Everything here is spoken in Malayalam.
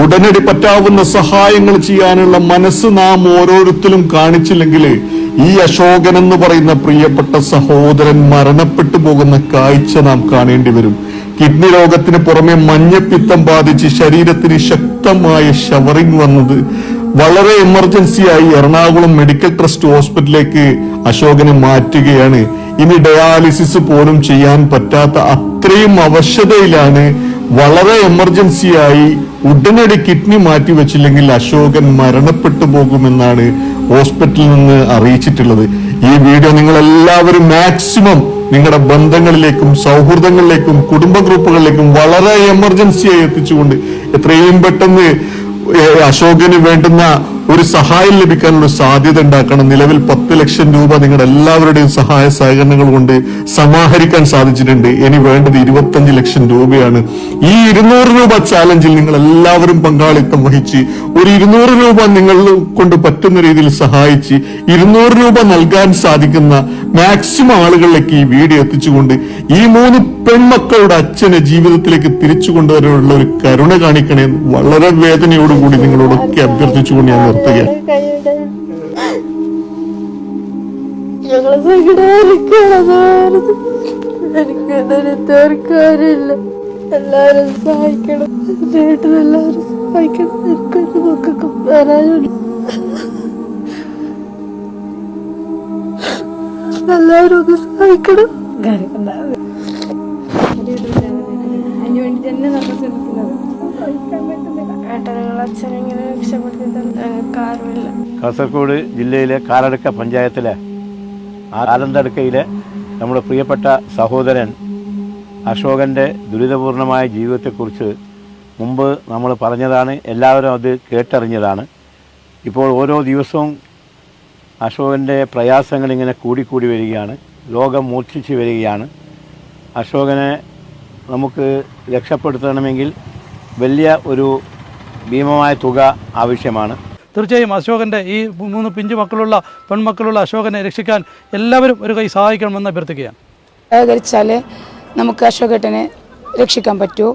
ഉടനടി പറ്റാവുന്ന സഹായങ്ങൾ ചെയ്യാനുള്ള മനസ്സ് നാം ഓരോരുത്തരും കാണിച്ചില്ലെങ്കിൽ ഈ അശോകൻ എന്ന് പറയുന്ന പ്രിയപ്പെട്ട സഹോദരൻ മരണപ്പെട്ടു പോകുന്ന കാഴ്ച നാം കാണേണ്ടി വരും. കിഡ്നി രോഗത്തിന് പുറമെ മഞ്ഞപ്പിത്തം ബാധിച്ച് ശരീരത്തിന് ശക്തമായ ഷവറിംഗ് വന്നത് വളരെ എമർജൻസിയായി എറണാകുളം മെഡിക്കൽ ട്രസ്റ്റ് ഹോസ്പിറ്റലിലേക്ക് അശോകനെ മാറ്റുകയാണ്. ഇനി ഡയാലിസിസ് പോലും ചെയ്യാൻ പറ്റാത്ത അത്രയും അവശതയിലാണ്. വളരെ എമർജൻസിയായി ഉടനടി കിഡ്നി മാറ്റിവെച്ചില്ലെങ്കിൽ അശോകൻ മരണപ്പെട്ടു പോകുമെന്നാണ് ഹോസ്പിറ്റലിൽ നിന്ന് അറിയിച്ചിട്ടുള്ളത്. ഈ വീഡിയോ നിങ്ങൾ എല്ലാവരും മാക്സിമം നിങ്ങളുടെ ബന്ധങ്ങളിലേക്കും സൗഹൃദങ്ങളിലേക്കും കുടുംബ ഗ്രൂപ്പുകളിലേക്കും വളരെ എമർജൻസിയായി എത്തിച്ചുകൊണ്ട് എത്രയും പെട്ടെന്ന് അശോകന് വേണ്ടുന്ന ഒരു സഹായം ലഭിക്കാനുള്ള സാധ്യത ഉണ്ടാക്കണം. നിലവിൽ 10 ലക്ഷം രൂപ നിങ്ങളുടെ എല്ലാവരുടെയും സഹായ സഹകരണങ്ങൾ കൊണ്ട് സമാഹരിക്കാൻ സാധിച്ചിട്ടുണ്ട്. ഇനി വേണ്ടത് 25 ലക്ഷം രൂപയാണ്. ഈ 200 രൂപ ചാലഞ്ചിൽ നിങ്ങൾ എല്ലാവരും പങ്കാളിത്തം വഹിച്ച് ഒരു 200 രൂപ നിങ്ങൾ കൊണ്ട് പറ്റുന്ന രീതിയിൽ സഹായിച്ച് 200 രൂപ നൽകാൻ സാധിക്കുന്ന മാക്സിമം ആളുകളിലേക്ക് ഈ വീഡിയോ എത്തിച്ചുകൊണ്ട് ഈ 3 പെൺമക്കളുടെ അച്ഛനെ ജീവിതത്തിലേക്ക് തിരിച്ചു കൊണ്ടുവരാനുള്ള ഒരു കരുണ കാണിക്കണേ വളരെ വേദനയോടുകൂടി നിങ്ങളോടൊക്കെ അഭ്യർത്ഥിച്ചുകൊണ്ട് ഞാൻ നിർത്തുകയാണ്. എല്ലാരും സഹായിക്കണം, എല്ലാരും സഹായിക്കണം. എനിക്കൊരു മക്കൾക്ക് വരാനുണ്ട്. എല്ലാരും ഒന്ന് സഹായിക്കണം. കാസർഗോഡ് ജില്ലയിലെ കാലടുക്ക പഞ്ചായത്തിലെ ആലന്തടുക്കയിലെ നമ്മുടെ പ്രിയപ്പെട്ട സഹോദരൻ അശോകൻ്റെ ദുരിതപൂർണമായ ജീവിതത്തെക്കുറിച്ച് മുമ്പ് നമ്മൾ പറഞ്ഞതാണ്, എല്ലാവരും അത് കേട്ടറിഞ്ഞതാണ്. ഇപ്പോൾ ഓരോ ദിവസവും അശോകൻ്റെ പ്രയാസങ്ങൾ ഇങ്ങനെ കൂടിക്കൂടി വരികയാണ്. രോഗം മൂർച്ഛിച്ച് വരികയാണ്. അശോകനെ നമുക്ക് രക്ഷപ്പെടുത്തണമെങ്കിൽ വലിയ ഒരു ഭീമമായ തുക ആവശ്യമാണ്. തീർച്ചയായും അശോകൻ്റെ ഈ 3 പിഞ്ചു മക്കളുള്ള പെൺമക്കളുള്ള അശോകനെ രക്ഷിക്കാൻ എല്ലാവരും ഒരു കൈ സഹായിക്കണമെന്ന് അഭ്യർത്ഥിക്കുകയാണ്. സഹകരിച്ചാലേ നമുക്ക് അശോകേട്ടനെ രക്ഷിക്കാൻ പറ്റൂ.